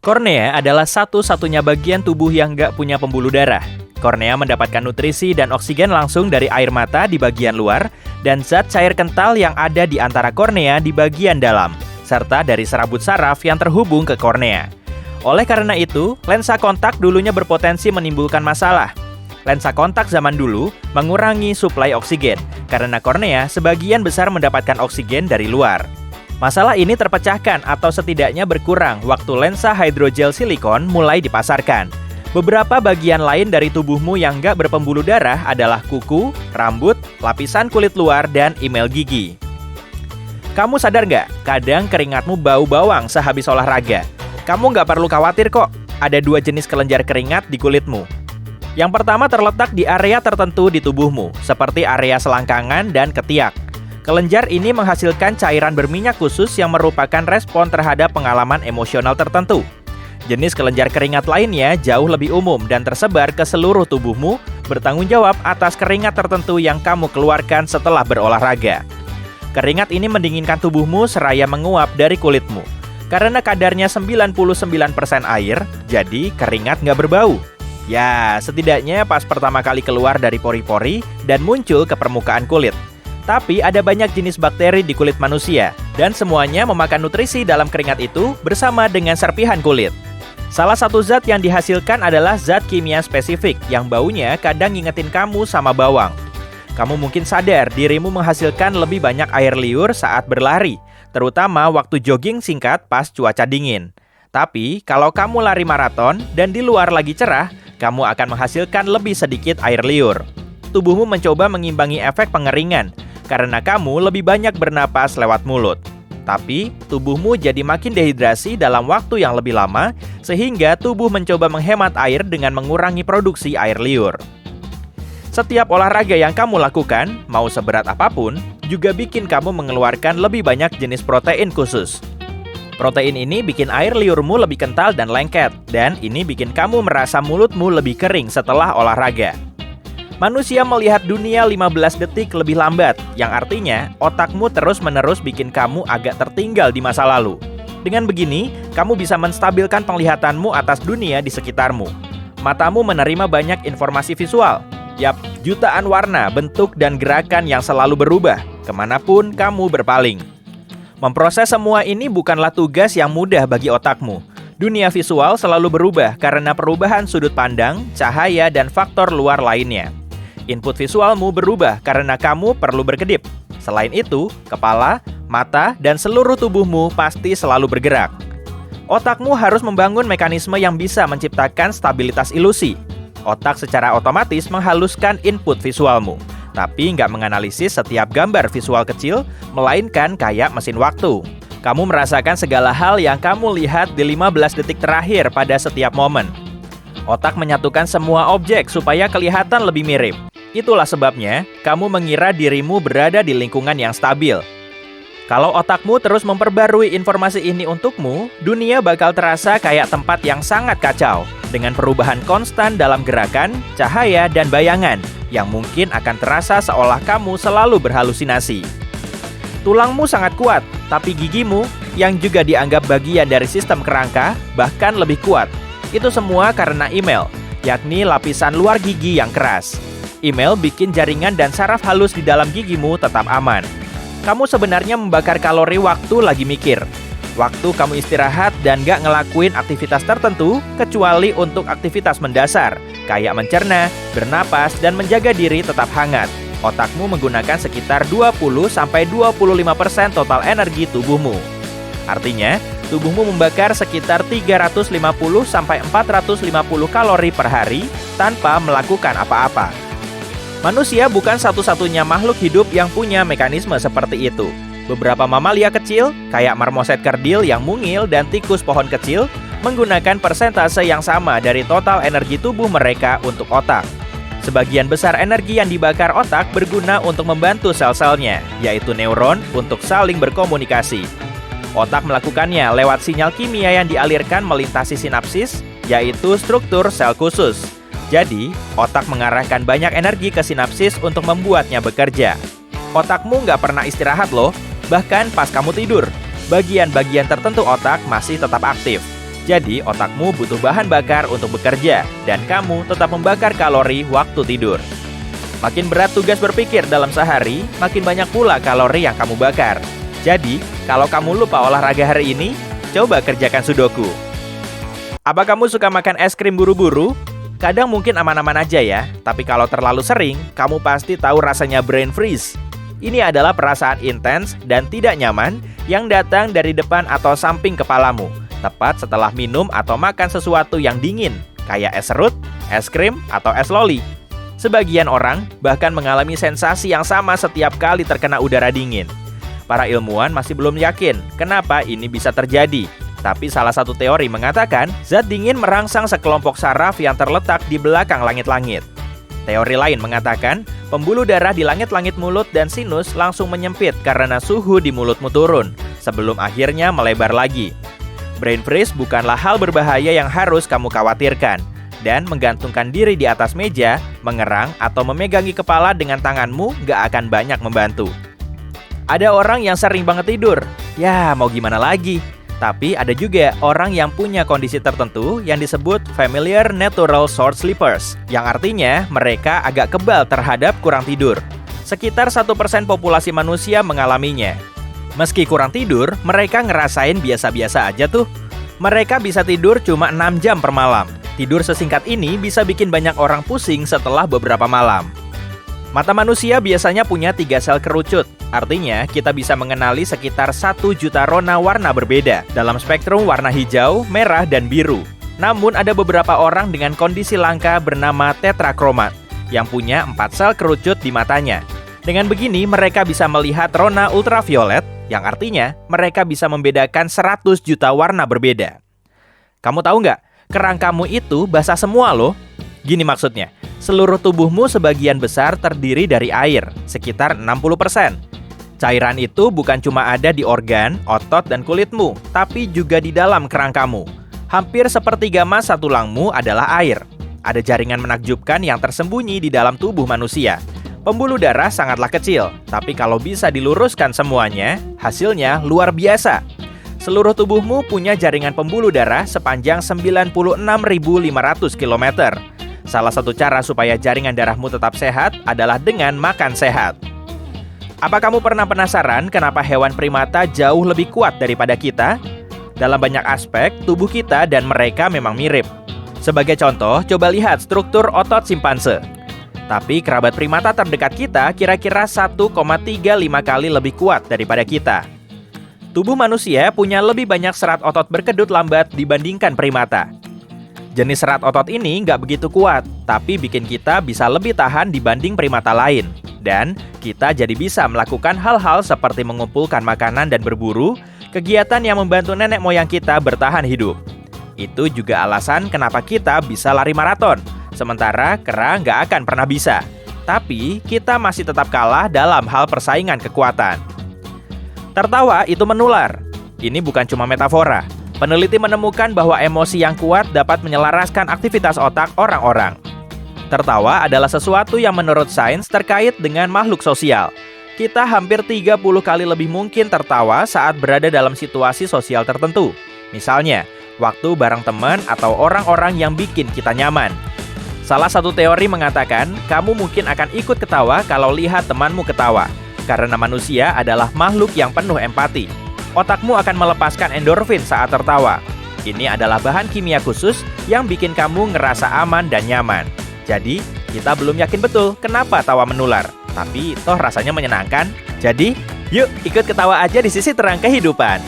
Kornea adalah satu-satunya bagian tubuh yang nggak punya pembuluh darah. Kornea mendapatkan nutrisi dan oksigen langsung dari air mata di bagian luar dan zat cair kental yang ada di antara kornea di bagian dalam, serta dari serabut saraf yang terhubung ke kornea. Oleh karena itu, lensa kontak dulunya berpotensi menimbulkan masalah. Lensa kontak zaman dulu mengurangi suplai oksigen, karena kornea sebagian besar mendapatkan oksigen dari luar. Masalah ini terpecahkan atau setidaknya berkurang waktu lensa hydrogel silikon mulai dipasarkan. Beberapa bagian lain dari tubuhmu yang nggak berpembuluh darah adalah kuku, rambut, lapisan kulit luar, dan email gigi. Kamu sadar nggak? Kadang keringatmu bau bawang sehabis olahraga. Kamu nggak perlu khawatir kok, ada 2 jenis kelenjar keringat di kulitmu. Yang pertama terletak di area tertentu di tubuhmu, seperti area selangkangan dan ketiak. Kelenjar ini menghasilkan cairan berminyak khusus yang merupakan respon terhadap pengalaman emosional tertentu. Jenis kelenjar keringat lainnya jauh lebih umum dan tersebar ke seluruh tubuhmu, bertanggung jawab atas keringat tertentu yang kamu keluarkan setelah berolahraga. Keringat ini mendinginkan tubuhmu seraya menguap dari kulitmu. Karena kadarnya 99% air, jadi keringat nggak berbau. Ya, setidaknya pas pertama kali keluar dari pori-pori dan muncul ke permukaan kulit. Tapi ada banyak jenis bakteri di kulit manusia, dan semuanya memakan nutrisi dalam keringat itu bersama dengan serpihan kulit. Salah satu zat yang dihasilkan adalah zat kimia spesifik yang baunya kadang ngingetin kamu sama bawang. Kamu mungkin sadar dirimu menghasilkan lebih banyak air liur saat berlari, terutama waktu jogging singkat pas cuaca dingin. Tapi, kalau kamu lari maraton dan di luar lagi cerah, kamu akan menghasilkan lebih sedikit air liur. Tubuhmu mencoba mengimbangi efek pengeringan, karena kamu lebih banyak bernapas lewat mulut. Tapi, tubuhmu jadi makin dehidrasi dalam waktu yang lebih lama, sehingga tubuh mencoba menghemat air dengan mengurangi produksi air liur. Setiap olahraga yang kamu lakukan, mau seberat apapun, juga bikin kamu mengeluarkan lebih banyak jenis protein khusus. Protein ini bikin air liurmu lebih kental dan lengket, dan ini bikin kamu merasa mulutmu lebih kering setelah olahraga. Manusia melihat dunia 15 detik lebih lambat, yang artinya otakmu terus-menerus bikin kamu agak tertinggal di masa lalu. Dengan begini, kamu bisa menstabilkan penglihatanmu atas dunia di sekitarmu. Matamu menerima banyak informasi visual. Yap, jutaan warna, bentuk, dan gerakan yang selalu berubah, kemanapun kamu berpaling. Memproses semua ini bukanlah tugas yang mudah bagi otakmu. Dunia visual selalu berubah karena perubahan sudut pandang, cahaya, dan faktor luar lainnya. Input visualmu berubah karena kamu perlu berkedip. Selain itu, kepala, mata, dan seluruh tubuhmu pasti selalu bergerak. Otakmu harus membangun mekanisme yang bisa menciptakan stabilitas ilusi. Otak secara otomatis menghaluskan input visualmu, tapi nggak menganalisis setiap gambar visual kecil, melainkan kayak mesin waktu. Kamu merasakan segala hal yang kamu lihat di 15 detik terakhir pada setiap momen. Otak menyatukan semua objek supaya kelihatan lebih mirip. Itulah sebabnya kamu mengira dirimu berada di lingkungan yang stabil. Kalau otakmu terus memperbarui informasi ini untukmu, dunia bakal terasa kayak tempat yang sangat kacau, dengan perubahan konstan dalam gerakan, cahaya, dan bayangan, yang mungkin akan terasa seolah kamu selalu berhalusinasi. Tulangmu sangat kuat, tapi gigimu, yang juga dianggap bagian dari sistem kerangka, bahkan lebih kuat. Itu semua karena email, yakni lapisan luar gigi yang keras. Email bikin jaringan dan saraf halus di dalam gigimu tetap aman. Kamu sebenarnya membakar kalori waktu lagi mikir. Waktu kamu istirahat dan gak ngelakuin aktivitas tertentu, kecuali untuk aktivitas mendasar, kayak mencerna, bernapas, dan menjaga diri tetap hangat. Otakmu menggunakan sekitar 20-25% total energi tubuhmu. Artinya, tubuhmu membakar sekitar 350-450 kalori per hari tanpa melakukan apa-apa. Manusia bukan satu-satunya makhluk hidup yang punya mekanisme seperti itu. Beberapa mamalia kecil, kayak marmoset kerdil yang mungil dan tikus pohon kecil, menggunakan persentase yang sama dari total energi tubuh mereka untuk otak. Sebagian besar energi yang dibakar otak berguna untuk membantu sel-selnya, yaitu neuron untuk saling berkomunikasi. Otak melakukannya lewat sinyal kimia yang dialirkan melintasi sinapsis, yaitu struktur sel khusus. Jadi, otak mengarahkan banyak energi ke sinapsis untuk membuatnya bekerja. Otakmu nggak pernah istirahat loh, bahkan pas kamu tidur. Bagian-bagian tertentu otak masih tetap aktif. Jadi, otakmu butuh bahan bakar untuk bekerja, dan kamu tetap membakar kalori waktu tidur. Makin berat tugas berpikir dalam sehari, makin banyak pula kalori yang kamu bakar. Jadi, kalau kamu lupa olahraga hari ini, coba kerjakan sudoku. Apa kamu suka makan es krim buru-buru? Kadang mungkin aman-aman aja ya, tapi kalau terlalu sering, kamu pasti tahu rasanya brain freeze. Ini adalah perasaan intens dan tidak nyaman yang datang dari depan atau samping kepalamu, tepat setelah minum atau makan sesuatu yang dingin, kayak es serut, es krim, atau es loli. Sebagian orang bahkan mengalami sensasi yang sama setiap kali terkena udara dingin. Para ilmuwan masih belum yakin kenapa ini bisa terjadi. Tapi salah satu teori mengatakan zat dingin merangsang sekelompok saraf yang terletak di belakang langit-langit. Teori lain mengatakan pembuluh darah di langit-langit mulut dan sinus langsung menyempit karena suhu di mulutmu turun, sebelum akhirnya melebar lagi. Brain freeze bukanlah hal berbahaya yang harus kamu khawatirkan, dan menggantungkan diri di atas meja, mengerang, atau memegangi kepala dengan tanganmu gak akan banyak membantu. Ada orang yang sering banget tidur, ya mau gimana lagi? Tapi ada juga orang yang punya kondisi tertentu yang disebut familiar natural short sleepers, yang artinya mereka agak kebal terhadap kurang tidur. Sekitar 1% populasi manusia mengalaminya. Meski kurang tidur, mereka ngerasain biasa-biasa aja tuh. Mereka bisa tidur cuma 6 jam per malam. Tidur sesingkat ini bisa bikin banyak orang pusing setelah beberapa malam. Mata manusia biasanya punya 3 sel kerucut. Artinya, kita bisa mengenali sekitar 1 juta rona warna berbeda dalam spektrum warna hijau, merah, dan biru. Namun, ada beberapa orang dengan kondisi langka bernama tetrakromat yang punya 4 sel kerucut di matanya. Dengan begini, mereka bisa melihat rona ultraviolet, yang artinya mereka bisa membedakan 100 juta warna berbeda. Kamu tahu nggak? Kerang kamu itu basah semua loh. Gini maksudnya, seluruh tubuhmu sebagian besar terdiri dari air, sekitar 60%. Cairan itu bukan cuma ada di organ, otot, dan kulitmu, tapi juga di dalam kerang kamu. Hampir sepertiga massa tulangmu adalah air. Ada jaringan menakjubkan yang tersembunyi di dalam tubuh manusia. Pembuluh darah sangatlah kecil, tapi kalau bisa diluruskan semuanya, hasilnya luar biasa. Seluruh tubuhmu punya jaringan pembuluh darah sepanjang 96.500 km. Salah satu cara supaya jaringan darahmu tetap sehat adalah dengan makan sehat. Apa kamu pernah penasaran kenapa hewan primata jauh lebih kuat daripada kita? Dalam banyak aspek, tubuh kita dan mereka memang mirip. Sebagai contoh, coba lihat struktur otot simpanse. Tapi kerabat primata terdekat kita kira-kira 1,35 kali lebih kuat daripada kita. Tubuh manusia punya lebih banyak serat otot berkedut lambat dibandingkan primata. Jenis serat otot ini nggak begitu kuat, tapi bikin kita bisa lebih tahan dibanding primata lain. Dan kita jadi bisa melakukan hal-hal seperti mengumpulkan makanan dan berburu, kegiatan yang membantu nenek moyang kita bertahan hidup. Itu juga alasan kenapa kita bisa lari maraton, sementara kera nggak akan pernah bisa. Tapi kita masih tetap kalah dalam hal persaingan kekuatan. Tertawa itu menular. Ini bukan cuma metafora. Peneliti menemukan bahwa emosi yang kuat dapat menyelaraskan aktivitas otak orang-orang. Tertawa adalah sesuatu yang menurut sains terkait dengan makhluk sosial. Kita hampir 30 kali lebih mungkin tertawa saat berada dalam situasi sosial tertentu. Misalnya, waktu bareng teman atau orang-orang yang bikin kita nyaman. Salah satu teori mengatakan, kamu mungkin akan ikut ketawa kalau lihat temanmu ketawa. Karena manusia adalah makhluk yang penuh empati. Otakmu akan melepaskan endorfin saat tertawa. Ini adalah bahan kimia khusus yang bikin kamu ngerasa aman dan nyaman. Jadi, kita belum yakin betul kenapa tawa menular. Tapi, toh rasanya menyenangkan. Jadi, yuk ikut ketawa aja di sisi terang kehidupan.